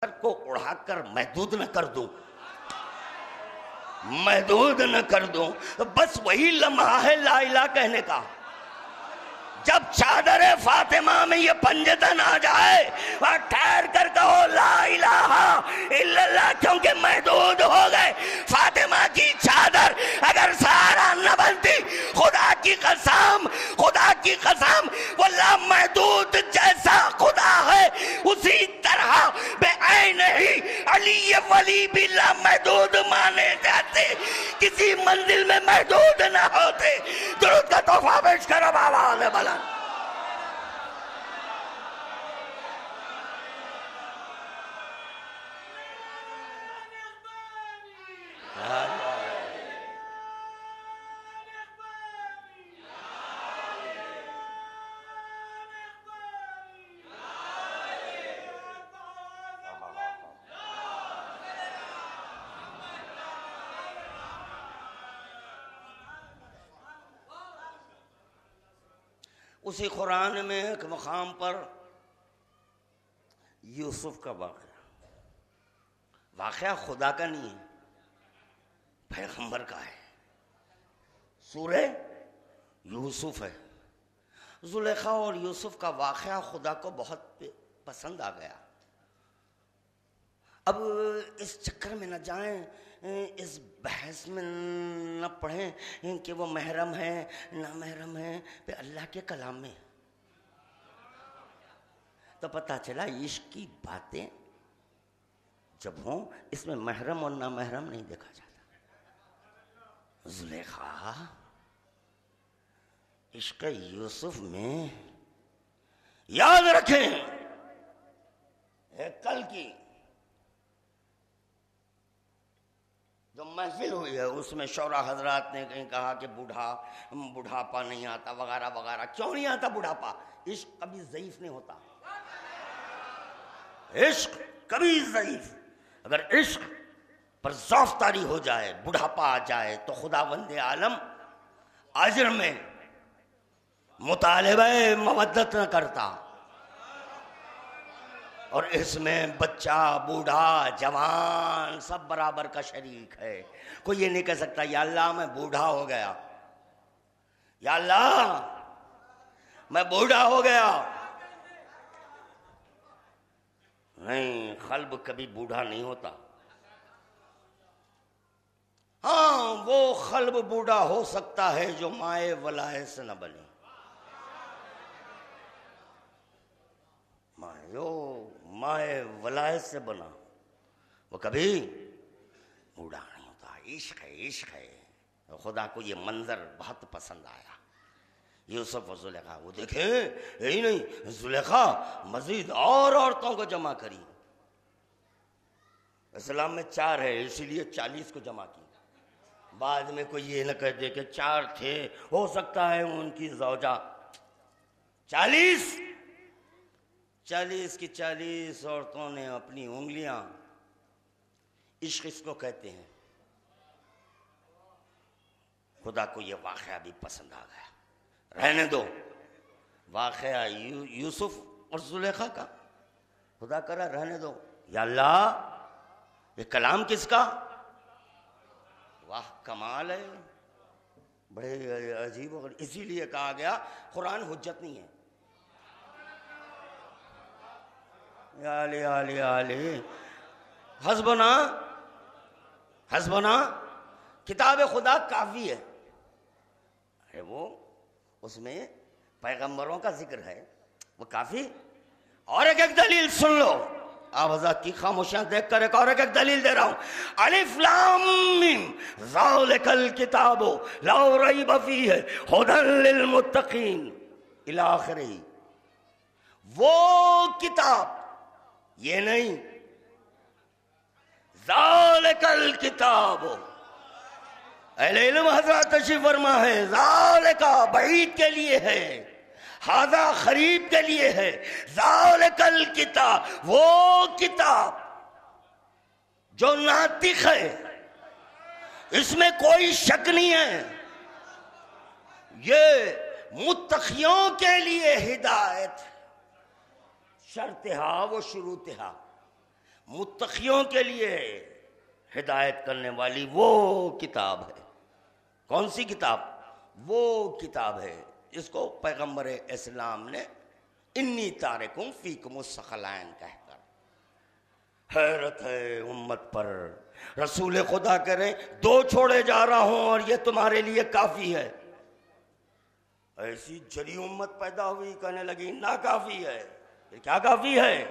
سر کو اڑا کر محدود نہ کر دوں، محدود نہ کر دوں، بس وہی لمحہ ہے لا الہ کہنے کا۔ جب چادر فاطمہ میں یہ پنجتن آ جائے اور ٹھہر کر کہو لا الہ الا اللہ، کیونکہ محدود ہو گئے۔ فاطمہ کی چادر اگر سہارا نہ بنتی، خدا کی قسم، خدا کی قسم، وہ لامحدود جیسا خدا ہے اسی طرح بے عین ہی علی ولی بھی لامحدود مانے جاتے، کسی منزل میں محدود نہ ہوتے۔ درود کا تحفہ پیش کرو آواز بلند۔ اسی قرآن میں ایک مقام پر یوسف کا واقعہ خدا کا نہیں ہے، پیغمبر کا ہے۔ سورہ یوسف ہے۔ زلیخا اور یوسف کا واقعہ خدا کو بہت پسند آ گیا۔ اب اس چکر میں نہ جائیں، اس بحث میں نہ پڑھیں کہ وہ محرم ہے نہ محرم ہے، پہ اللہ کے کلام میں تو پتہ چلا عشق کی باتیں جب ہوں اس میں محرم اور نہ محرم نہیں دیکھا جاتا۔ زلیخا عشق یوسف میں یاد رکھیں، کل کی جو محفل ہوئی ہے اس میں شورا حضرات نے کہیں کہا کہ بڑھاپا نہیں آتا وغیرہ وغیرہ۔ کیوں نہیں آتا بڑھاپا؟ عشق کبھی ضعیف نہیں ہوتا، عشق کبھی ضعیف۔ اگر عشق پر ضعف طاری ہو جائے، بڑھاپا آ جائے، تو خداوند عالم اجر میں مطالبہ مودت نہ کرتا، اور اس میں بچہ، بوڑھا، جوان سب برابر کا شریک ہے۔ کوئی یہ نہیں کہہ سکتا یا اللہ میں بوڑھا ہو گیا، یا اللہ میں بوڑھا ہو گیا۔ نہیں، قلب کبھی بوڑھا نہیں ہوتا۔ ہاں، وہ قلب بوڑھا ہو سکتا ہے جو مائے ولایت سے نہ بنے، مائے ولایت سے بنا، وہ کبھی بوڑھا نہیں ہوتا۔ عشق ہے، عشق ہے۔ خدا کو یہ منظر بہت پسند آیا۔ یوسف و زلیخا، وہ دیکھیں یہی نہیں، زلیخا مزید اور عورتوں کو جمع کری۔ اسلام میں 4 ہے، اسی لیے 40 کو جمع کی۔ بعد میں کوئی یہ نہ کہہ دے کہ 4 تھے، ہو سکتا ہے ان کی زوجہ۔ 40 کی 40 عورتوں نے اپنی انگلیاں، عشق اس کو کہتے ہیں۔ خدا کو یہ واقعہ بھی پسند آ گیا۔ رہنے دو واقعہ یوسف اور زلیخا کا، خدا کہہ رہا رہنے دو۔ یا اللہ، یہ کلام کس کا؟ واہ، کمال ہے، بڑے عجیب۔ اسی لیے کہا گیا قرآن حجت نہیں ہے۔ یا علی علی علی، حسبنا کتاب خدا کافی ہے۔ وہ اس میں پیغمبروں کا ذکر ہے، وہ کافی۔ اور ایک دلیل سن لو، آپ حضرات کی خاموشیاں دیکھ کر ایک دلیل دے رہا ہوں۔ الف لام میم ذالک الکتاب لا ریب فیہ ھدی للمتقین الی آخرہ۔ وہ کتاب، یہ نہیں، ذالک الکتاب، اہل علم حضرات تشریف فرما ہے، ذالک بعید کے لیے ہے، ھذا قریب کے لیے ہے۔ ذالک الکتاب، وہ کتاب جو ناطق ہے، اس میں کوئی شک نہیں ہے، یہ متقیوں کے لیے ہدایت، شرطہا و شروطہا۔ متقیوں کے لیے ہدایت کرنے والی وہ کتاب ہے. کون سی کتاب؟ وہ کتاب ہے جس کو پیغمبر اسلام نے انی تارکم فیکم الثقلین کہہ کر. حیرت ہے امت پر. رسول خدا کہہ رہے ہیں 2 چھوڑے جا رہا ہوں اور یہ تمہارے لیے کافی ہے. ایسی جلی امت پیدا ہوئی کہنے لگی نا کافی ہے. یہ کیا کافی ہے؟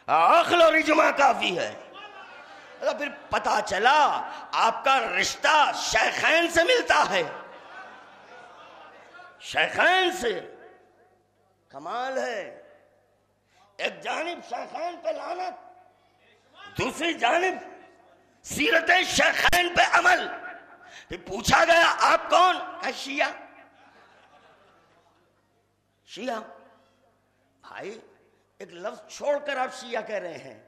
عقل اور اجماع کافی ہے. پھر پتا چلا آپ کا رشتہ شیخین سے ملتا ہے. شیخین سے. کمال ہے. ایک جانب شیخین پہ لعنت، دوسری جانب سیرت شیخین پہ عمل. پھر پوچھا گیا آپ کون؟ شیعہ. شیعہ. بھائی ایک لفظ چھوڑ کر آپ شیعہ کہہ رہے ہیں.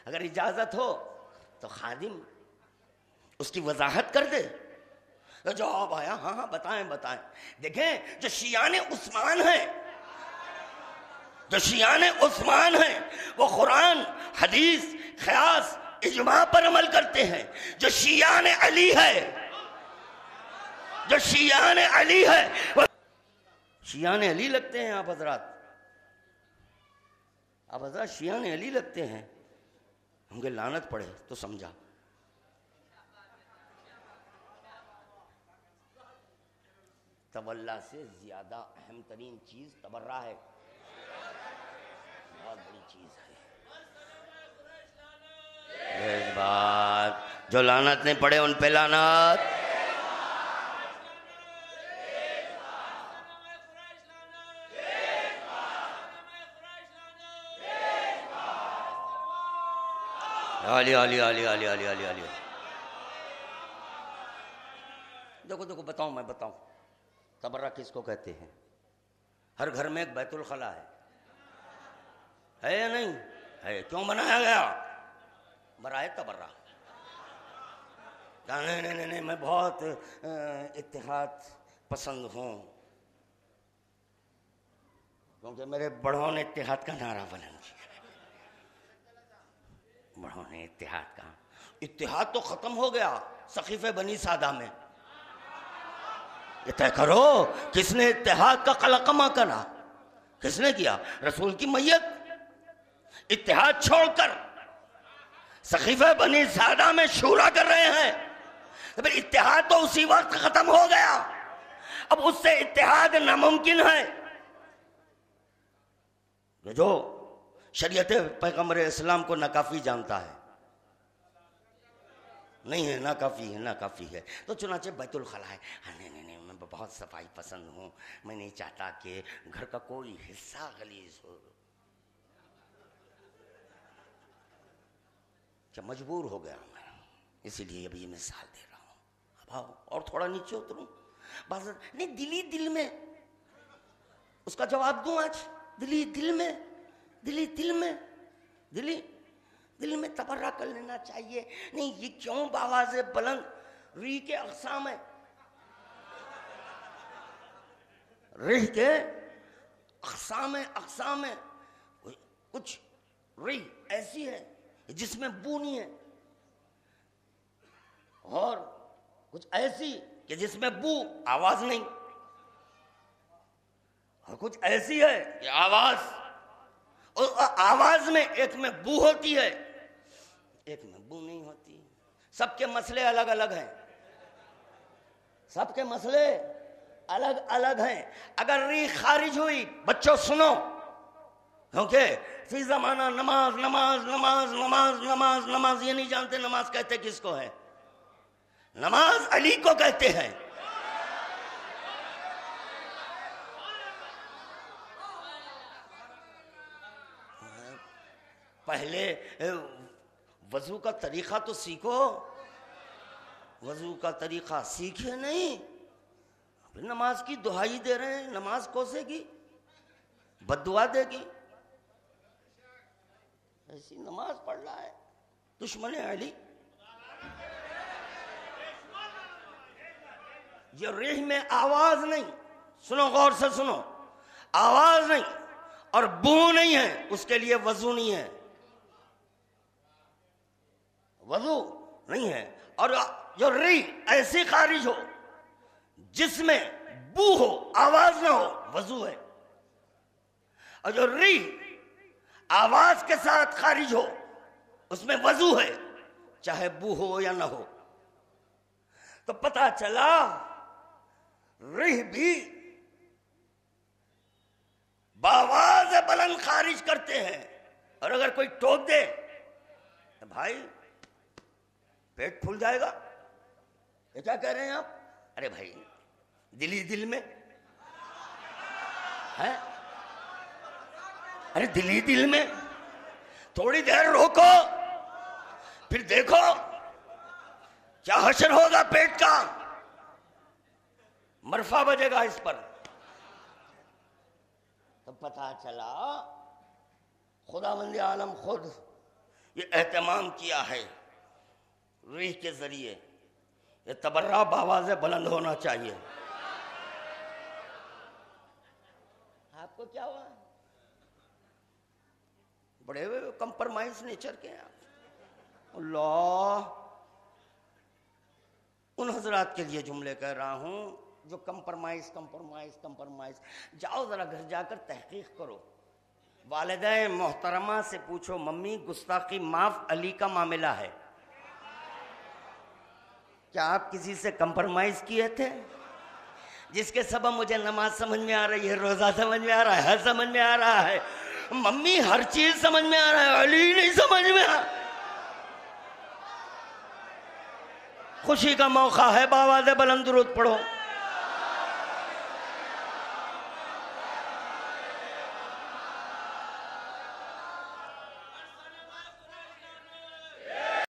اگر اجازت ہو تو خادم اس کی وضاحت کر دے. جواب آیا ہاں ہاں بتائیں بتائیں. دیکھیں جو شیعان عثمان ہیں، جو شیعان عثمان ہیں وہ قرآن، حدیث، قیاس، اجماع پر عمل کرتے ہیں. جو شیعان علی ہے، جو شیعان علی ہے وہ شیعان علی لگتے ہیں. آپ حضرات شیعان علی لگتے ہیں. ہم کے لعنت پڑے تو سمجھا. تولا سے زیادہ اہم ترین چیز تبرہ ہے. بہت بڑی چیز ہے. اس بات جو لعنت نہیں پڑے ان پہ لعنت. علی علی علی علی علی علی علی. دیکھو بتاؤں، میں بتاؤں تبرہ کس کو کہتے ہیں. ہر گھر میں ایک بیت الخلا ہے یا نہیں ہے؟ کیوں بنایا گیا؟ برائے تبرہ. نہیں میں بہت اتحاد پسند ہوں کیونکہ میرے بڑوں نے اتحاد کا نعرہ بلند کیا. بڑوں نے اتحاد کا. اتحاد تو ختم ہو گیا سقیفہ بنی سعدہ میں. یہ طے کرو کس نے اتحاد کا قلقمہ کرا؟ کس نے کیا؟ رسول کی میت. اتحاد چھوڑ کر سقیفہ بنی سعدہ میں شورا کر رہے ہیں. پھر اتحاد تو اسی وقت ختم ہو گیا. اب اس سے اتحاد ناممکن ہے. جو شریعت پیغمبر اسلام کو ناکافی جانتا ہے، نہیں ہے ناکافی ہے، ناکافی ہے. تو چنانچہ بیت الخلا ہے. نہیں میں بہت صفائی پسند ہوں، میں نہیں چاہتا کہ گھر کا کوئی حصہ غلیظ ہو. کیا مجبور ہو گیا میں، اسی لیے ابھی یہ مثال دے رہا ہوں. اب آؤ اور تھوڑا نیچے اتروں. بات نہیں دل میں اس کا جواب دوں آج. دل میں تبرہ کر لینا چاہیے. نہیں یہ کیوں بآواز بلند؟ ری کے اقسام ہے. ری کے اقسام ہے. کچھ ری ایسی ہے جس میں بو نہیں ہے، اور کچھ ایسی کہ جس میں بو آواز نہیں، اور کچھ ایسی ہے کہ آواز میں ایک میں بو ہوتی ہے ایک میں بو نہیں ہوتی. سب کے مسئلے الگ الگ ہیں. سب کے مسئلے الگ الگ ہیں. اگر ری خارج ہوئی، بچوں سنو، کیونکہ فی زمانہ نماز نماز نماز نماز نماز نماز، یہ نہیں جانتے نماز کہتے کس کو ہے. نماز علی کو کہتے ہیں. پہلے وضو کا طریقہ تو سیکھو. وضو کا طریقہ سیکھے نہیں، نماز کی دہائی دے رہے ہیں. نماز کوسے گی، بد دعا دے گی. ایسی نماز پڑھ رہا ہے دشمن علی. یہ ریح میں آواز نہیں، سنو غور سے سنو، آواز نہیں اور بو نہیں ہے، اس کے لیے وضو نہیں ہے. وضو نہیں ہے. اور جو ری ایسی خارج ہو جس میں بو ہو آواز نہ ہو وضو ہے. اور جو ری آواز کے ساتھ خارج ہو اس میں وضو ہے چاہے بو ہو یا نہ ہو. تو پتہ چلا ریح بھی بآواز بلند خارج کرتے ہیں. اور اگر کوئی ٹوک دے تو بھائی پیٹ پھول جائے گا. یہ کیا کہہ رہے ہیں آپ؟ ارے بھائی دل ہی دل میں ہے. ارے دل ہی دل میں تھوڑی دیر روکو پھر دیکھو کیا حشر ہوگا پیٹ کا. مرفع بجے گا اس پر. تو پتہ چلا خداوند عالم خود یہ اہتمام کیا ہے ریح کے ذریعے. یہ تبرہ بآواز بلند ہونا چاہیے. آپ کو کیا ہوا؟ بڑے ہوئے کمپرمائز نیچر کے ہیں آپ. اللہ ان حضرات کے لیے جملے کہہ رہا ہوں جو کمپرمائز. جاؤ ذرا گھر جا کر تحقیق کرو. والدین محترمہ سے پوچھو ممی گستاخی معاف علی کا معاملہ ہے. کیا آپ کسی سے کمپرمائز کیے تھے؟ جس کے سبب مجھے نماز سمجھ میں آ رہی ہے, روزہ سمجھ میں آ رہا ہے, حج سمجھ میں آ رہا ہے, ممی ہر چیز سمجھ میں آ رہا ہے, علی نہیں سمجھ میں آ. خوشی کا موقع ہے, بآواز بلند درود پڑھو.